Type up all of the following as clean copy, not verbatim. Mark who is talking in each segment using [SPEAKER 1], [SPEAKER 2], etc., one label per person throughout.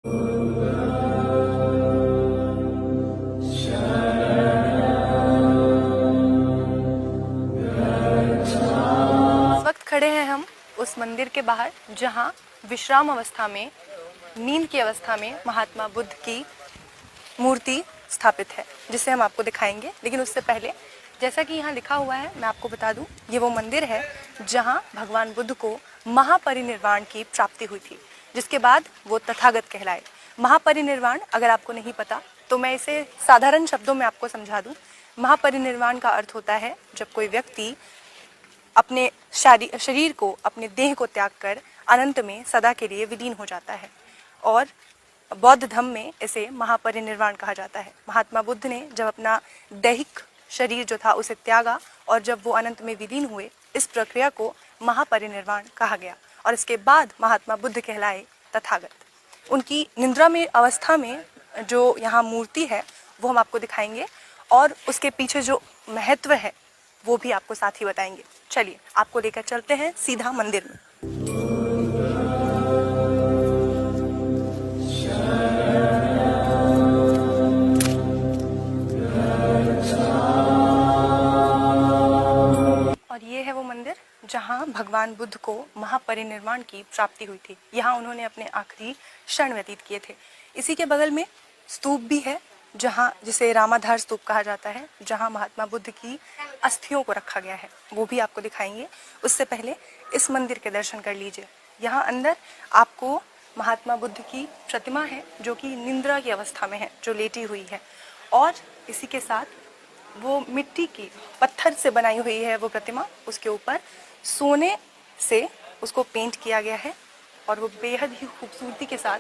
[SPEAKER 1] इस वक्त खड़े हैं हम उस मंदिर के बाहर जहां विश्राम अवस्था में, नींद की अवस्था में महात्मा बुद्ध की मूर्ति स्थापित है, जिसे हम आपको दिखाएंगे। लेकिन उससे पहले, जैसा कि यहाँ लिखा हुआ है, मैं आपको बता दूं, ये वो मंदिर है जहाँ भगवान बुद्ध को महापरिनिर्वाण की प्राप्ति हुई थी, जिसके बाद वो तथागत कहलाए। महापरिनिर्वाण अगर आपको नहीं पता तो मैं इसे साधारण शब्दों में आपको समझा दूं। महापरिनिर्वाण का अर्थ होता है जब कोई व्यक्ति अपने शरीर को, अपने देह को त्याग कर अनंत में सदा के लिए विलीन हो जाता है, और बौद्ध धर्म में इसे महापरिनिर्वाण कहा जाता है। महात्मा बुद्ध ने जब अपना दैहिक शरीर जो था उसे त्यागा और जब वो अनंत में विलीन हुए, इस प्रक्रिया को महापरिनिर्वाण कहा गया, और इसके बाद महात्मा बुद्ध कहलाए तथागत। उनकी निद्रा में अवस्था में जो यहाँ मूर्ति है वो हम आपको दिखाएंगे, और उसके पीछे जो महत्व है वो भी आपको साथ ही बताएंगे। चलिए आपको लेकर चलते हैं सीधा मंदिर में। और ये है वो मंदिर जहाँ भगवान बुद्ध को महापरिनिर्वाण की प्राप्ति हुई थी। यहाँ उन्होंने अपने आखिरी क्षण व्यतीत किए थे। इसी के बगल में स्तूप भी है, जहाँ जिसे रामाधार स्तूप कहा जाता है, जहाँ महात्मा बुद्ध की अस्थियों को रखा गया है, वो भी आपको दिखाएंगे। उससे पहले इस मंदिर के दर्शन कर लीजिए। यहाँ अंदर आपको महात्मा बुद्ध की प्रतिमा है जो कि निद्रा की अवस्था में है, जो लेटी हुई है, और इसी के साथ वो मिट्टी की, पत्थर से बनाई हुई है वो प्रतिमा, उसके ऊपर सोने से उसको पेंट किया गया है, और वो बेहद ही खूबसूरती के साथ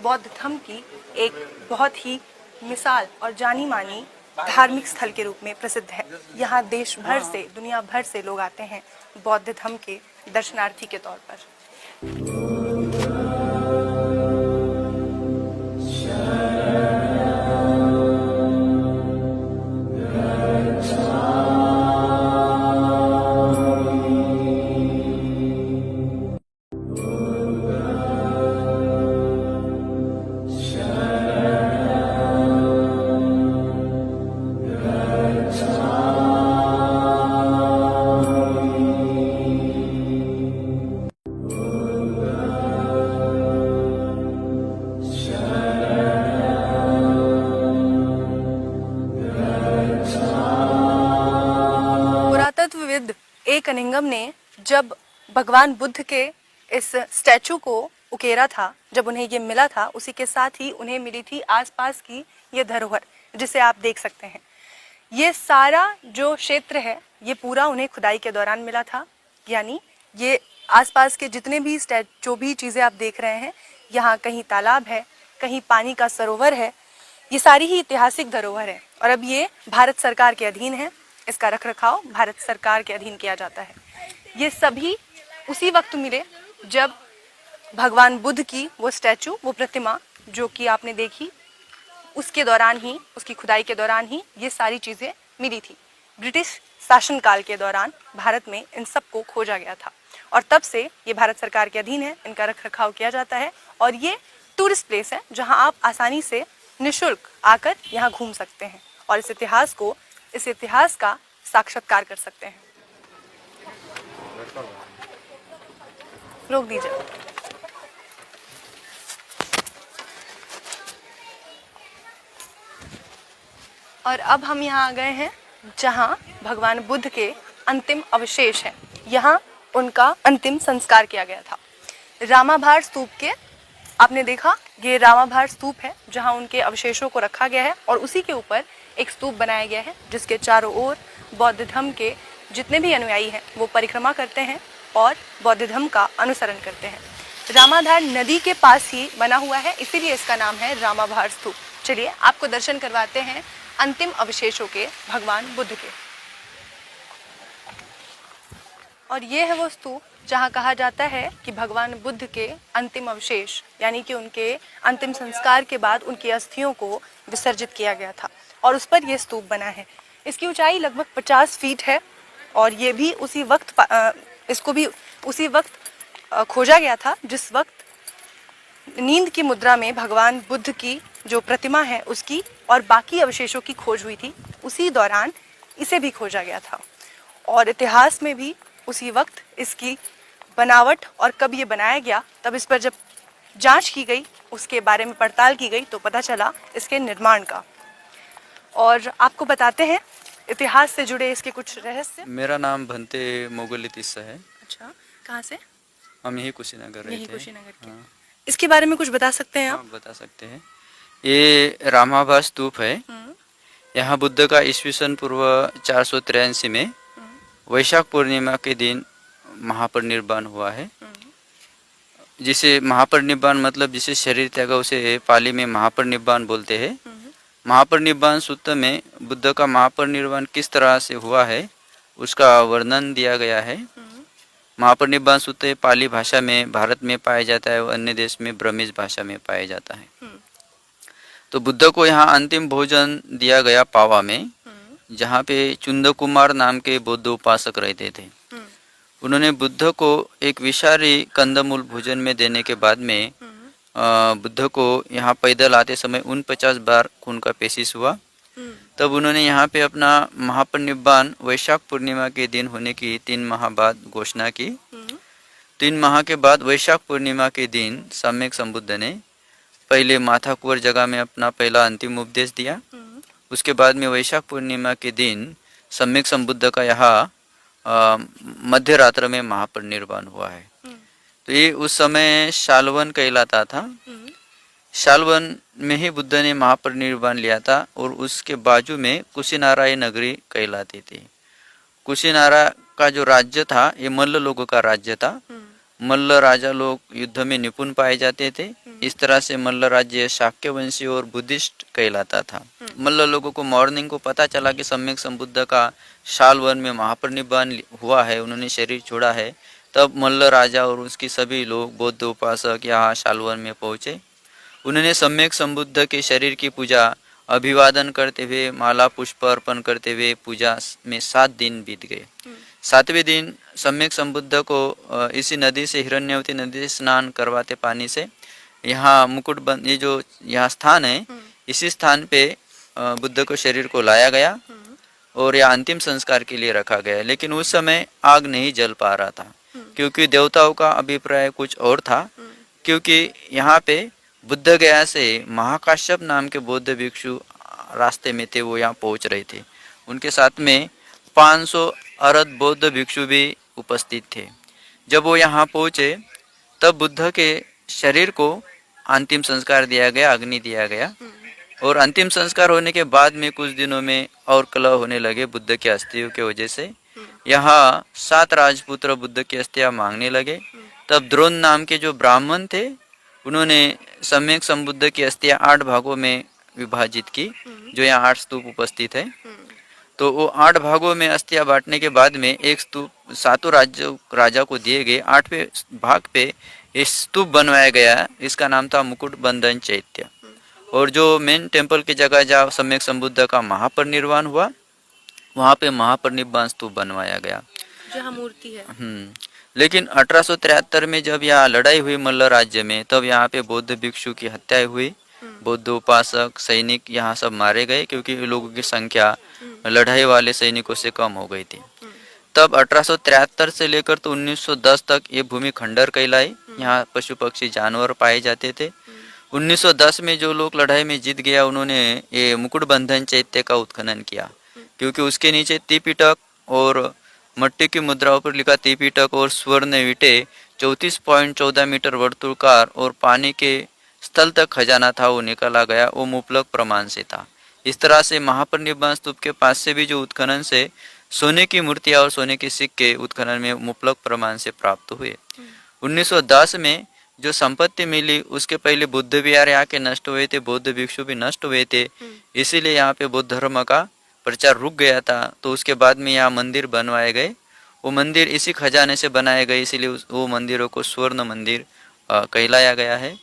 [SPEAKER 1] बौद्ध धर्म की एक बहुत ही मिसाल और जानी मानी धार्मिक स्थल के रूप में प्रसिद्ध है। यहाँ देश भर से, दुनिया भर से लोग आते हैं बौद्ध धर्म के दर्शनार्थी के तौर पर। पुरातत्वविद ए कनिंघम ने जब भगवान बुद्ध के इस स्टैचू को उकेरा था, जब उन्हें ये मिला था, उसी के साथ ही उन्हें मिली थी आसपास की ये धरोहर, जिसे आप देख सकते हैं। ये सारा जो क्षेत्र है ये पूरा उन्हें खुदाई के दौरान मिला था। यानी ये आसपास के जितने भी जो भी चीज़ें आप देख रहे हैं, यहाँ कहीं तालाब है, कहीं पानी का सरोवर है, ये सारी ही ऐतिहासिक धरोहर है, और अब ये भारत सरकार के अधीन है। इसका रखरखाव भारत सरकार के अधीन किया जाता है। ये सभी उसी वक्त मिले जब भगवान बुद्ध की वो स्टैचू, वो प्रतिमा जो कि आपने देखी, उसके दौरान ही, उसकी खुदाई के दौरान ही ये सारी चीज़ें मिली थी। ब्रिटिश शासनकाल के दौरान भारत में इन सब को खोजा गया था, और तब से ये भारत सरकार के अधीन है, इनका रखरखाव किया जाता है, और ये टूरिस्ट प्लेस है जहां आप आसानी से निःशुल्क आकर यहाँ घूम सकते हैं और इस इतिहास का साक्षात्कार कर सकते हैं। रोक दीजिए। और अब हम यहाँ आ गए हैं जहाँ भगवान बुद्ध के अंतिम अवशेष हैं। यहाँ उनका अंतिम संस्कार किया गया था। रामाभार स्तूप के, आपने देखा, ये रामाभार स्तूप है जहाँ उनके अवशेषों को रखा गया है, और उसी के ऊपर एक स्तूप बनाया गया है जिसके चारों ओर बौद्ध धर्म के जितने भी अनुयायी हैं वो परिक्रमा करते हैं और बौद्ध धर्म का अनुसरण करते हैं। रामाधार नदी के पास ही बना हुआ है, इसीलिए इसका नाम है रामाभार स्तूप। चलिए आपको दर्शन करवाते हैं अंतिम अवशेषों के, भगवान बुद्ध के। और ये है वो स्तूप जहाँ कहा जाता है कि भगवान बुद्ध के अंतिम अवशेष, यानी कि उनके अंतिम संस्कार के बाद उनकी अस्थियों को विसर्जित किया गया था, और उस पर यह स्तूप बना है। इसकी ऊंचाई लगभग 50 फीट है, और ये भी उसी वक्त, इसको भी उसी वक्त खोजा गया था जिस वक्त नींद की मुद्रा में भगवान बुद्ध की जो प्रतिमा है उसकी और बाकी अवशेषों की खोज हुई थी, उसी दौरान इसे भी खोजा गया था। और इतिहास में भी उसी वक्त इसकी बनावट और कब ये बनाया गया, तब इस पर जब जांच की गई, उसके बारे में पड़ताल की गई, तो पता चला इसके निर्माण का। और आपको बताते हैं इतिहास से जुड़े इसके कुछ रहस्य।
[SPEAKER 2] मेरा नाम भंते मोगली तिस्सा है।
[SPEAKER 1] अच्छा, कहाँ से?
[SPEAKER 2] हम यही कुशीनगर रहते हैं।
[SPEAKER 1] कुशीनगर के।
[SPEAKER 2] हाँ,
[SPEAKER 1] इसके बारे में कुछ बता सकते हैं आप?
[SPEAKER 2] हाँ बता सकते हैं। ये रामाभा स्तूप है। यहाँ बुद्ध का ईस्वी सन पूर्व 483 में वैशाख पूर्णिमा के दिन महापरिनिर्वाण हुआ है। जिसे महापरिनिर्वाण मतलब जिसे शरीर त्यागा उसे पाली में महापरिनिर्वाण बोलते हैं। महापरिनिर्वाण सूत्र में बुद्ध का महापरिनिर्वाण किस तरह से हुआ है उसका वर्णन दिया गया है। महापरिनिर्वाण सूत्र पाली भाषा में भारत में पाया जाता है और अन्य देश में ब्रह्मीज भाषा में पाया जाता है। तो बुद्ध को यहाँ अंतिम भोजन दिया गया पावा में, जहाँ पे चुंद कुमार नाम के बौद्ध उपासक रहते थे। उन्होंने बुद्ध को एक विषारी कंदमूल भोजन में देने के बाद में बुद्ध को यहाँ पैदल आते समय 49 बार खून का पेशिश हुआ। तब उन्होंने यहाँ पे अपना महापरिनिर्वाण वैशाख पूर्णिमा के दिन होने की 3 माह बाद घोषणा की। 3 माह के बाद वैशाख पूर्णिमा के दिन सम्यक संबुद्ध ने पहले माथाकुवर जगह में अपना पहला अंतिम उपदेश दिया। उसके बाद में वैशाख पूर्णिमा के दिन सम्यक संबुद्ध का यहाँ मध्य रात्र में महापरिनिर्वाण हुआ है। तो ये उस समय शालवन कहलाता था। शालवन में ही बुद्ध ने महापरिनिर्वाण लिया था और उसके बाजू में कुशीनारा नगरी कहलाती थी। कुशीनारा का जो राज्य था ये मल्ल लोगों का राज्य था। मल्ल राजा लोग युद्ध में निपुण पाए जाते थे। इस तरह से मल्ल राज्य शाक्य वंशी और बुद्धिस्ट कहलाता था। मल्ल लोगों को मॉर्निंग को पता चला कि सम्यक संबुद्ध का शालवन में महापरिनिर्वाण हुआ है, उन्होंने शरीर छोड़ा है। तब मल्ल राजा और उसकी सभी लोग बौद्ध उपासक यहाँ शालवन में पहुँचे। उन्होंने सम्यक संबुद्ध के शरीर की पूजा अभिवादन करते हुए माला पुष्प अर्पण करते हुए पूजा में 7 दिन बीत गए। 7वें दिन सम्यक संबुद्ध को इसी नदी से हिरण्यवती नदी से स्नान करवाते पानी से। यहाँ मुकुट बंद ये जो यहाँ स्थान है, इसी स्थान पे बुद्ध को शरीर को लाया गया और यह अंतिम संस्कार के लिए रखा गया। लेकिन उस समय आग नहीं जल पा रहा था क्योंकि देवताओं का अभिप्राय कुछ और था। क्योंकि यहाँ पे बुद्ध गया से महाकाश्यप नाम के बौद्ध भिक्षु रास्ते में थे, वो यहाँ पहुँच रहे थे। उनके साथ में 500 अरद बौद्ध भिक्षु भी उपस्थित थे। जब वो यहाँ पहुँचे तब बुद्ध के शरीर को अंतिम संस्कार दिया गया, अग्नि दिया गया। और अंतिम संस्कार होने के बाद में कुछ दिनों में और कलह होने लगे बुद्ध की अस्थियों के वजह से। यहाँ 7 राजपुत्र बुद्ध की अस्थियां मांगने लगे। तब द्रोण नाम के जो ब्राह्मण थे उन्होंने सम्यक संबुद्ध की अस्थियां 8 भागों में विभाजित की, जो यहाँ 8 स्तूप उपस्थित है। तो वो 8 भागों में अस्थियां बांटने के बाद में एक स्तूप 7 राजा को दिए गए। 8वें भाग पे एक स्तूप बनवाया गया, इसका नाम था मुकुट बंधन चैत्य। और जो मेन टेम्पल की जगह जहाँ सम्यक संबुद्ध का महापरिनिर्वाण हुआ वहाँ पे महापरिनिर्वाण स्तूप बनवाया गया,
[SPEAKER 1] जहाँ मूर्ति है।
[SPEAKER 2] लेकिन 1873 में जब यहाँ लड़ाई हुई मल्ल राज्य में, तब यहाँ पे बौद्ध भिक्षु की हत्याएं हुई। बौद्ध उपासक सैनिक यहाँ सब मारे गए क्योंकि लोगों की संख्या लड़ाई वाले सैनिकों से कम हो गई थी। तब 1873 से लेकर तो 1910 तक ये भूमि खंडर कहलाई। यहाँ पशु पक्षी जानवर पाए जाते थे। 1910 में जो लोग लड़ाई में जीत गया उन्होंने ये मुकुट बंधन चैत्य का उत्खनन किया, क्योंकि उसके नीचे त्रिपिटक और मट्टी की मुद्राओं पर लिखा त्रिपिटक और स्वर्ण ईंटे 34.14 मीटर वर्तुलकार और पानी के स्थल तक खजाना था, वो निकाला गया। वो मुबलक प्रमाण से था। इस तरह से महापरिनिर्वाण स्तूप के पास से भी जो उत्खनन से सोने की मूर्तियां और सोने के सिक्के उत्खनन में मुबलक प्रमाण से प्राप्त हुए। 1910 में जो संपत्ति मिली उसके पहले बुद्ध विहार यहाँ के नष्ट हुए थे, बौद्ध भिक्षु भी नष्ट हुए थे, इसीलिए यहाँ पे बौद्ध धर्म का प्रचार रुक गया था। तो उसके बाद में यहाँ मंदिर बनवाए गए। वो मंदिर इसी खजाने से बनाए गए, इसीलिए वो मंदिरों को स्वर्ण मंदिर कहलाया गया है।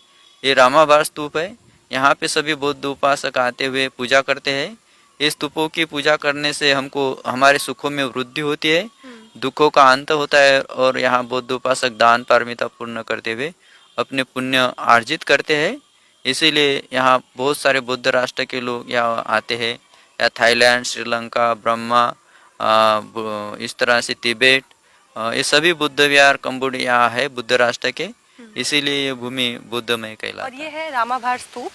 [SPEAKER 2] ये रामाभार स्तूप है। यहाँ पे सभी बौद्ध उपासक आते हुए पूजा करते हैं। इस स्तूपों की पूजा करने से हमको हमारे सुखों में वृद्धि होती है, दुखों का अंत होता है। और यहाँ बौद्ध उपासक दान पारमिता पूर्ण करते हुए अपने पुण्य अर्जित करते हैं। इसीलिए यहाँ बहुत सारे बुद्ध राष्ट्र के लोग यहाँ आते हैं, या थाईलैंड, श्रीलंका, ब्रह्मा, इस तरह से तिब्बत, ये सभी बुद्ध विहार कंबोडिया है बुद्ध राष्ट्र के। इसीलिए ये भूमि बुद्धमय कहलाता
[SPEAKER 1] और ये है रामाभार स्तूप,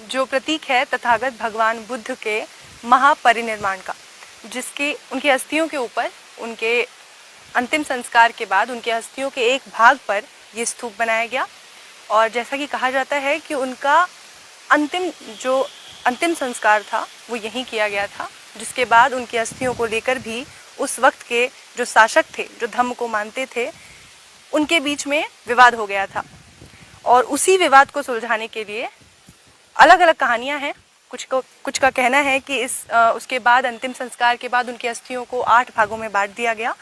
[SPEAKER 1] जो प्रतीक है तथागत भगवान बुद्ध के महापरिनिर्वाण का, जिसकी उनकी अस्थियों के ऊपर उनके अंतिम संस्कार के बाद उनके अस्थियों के एक भाग पर ये स्तूप बनाया गया। और जैसा कि कहा जाता है कि उनका अंतिम संस्कार था वो यहीं किया गया था, जिसके बाद उनकी अस्थियों को लेकर भी उस वक्त के जो शासक थे, जो धम्म को मानते थे, उनके बीच में विवाद हो गया था। और उसी विवाद को सुलझाने के लिए अलग अलग कहानियां हैं। कुछ का कहना है कि उसके बाद अंतिम संस्कार के बाद उनकी अस्थियों को 8 भागों में बांट दिया गया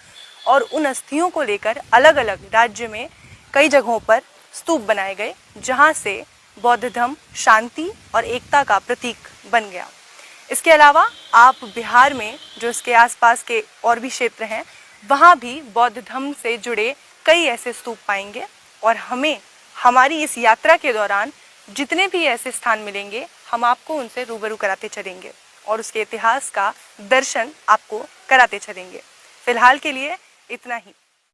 [SPEAKER 1] और उन अस्थियों को लेकर अलग अलग राज्य में कई जगहों पर स्तूप बनाए गए, जहां से बौद्ध धर्म शांति और एकता का प्रतीक बन गया। इसके अलावा आप बिहार में जो इसके आसपास के और भी क्षेत्र हैं, वहाँ भी बौद्ध धर्म से जुड़े कई ऐसे स्तूप पाएंगे। और हमें हमारी इस यात्रा के दौरान जितने भी ऐसे स्थान मिलेंगे, हम आपको उनसे रूबरू कराते चलेंगे और उसके इतिहास का दर्शन आपको कराते चलेंगे। फिलहाल के लिए इतना ही।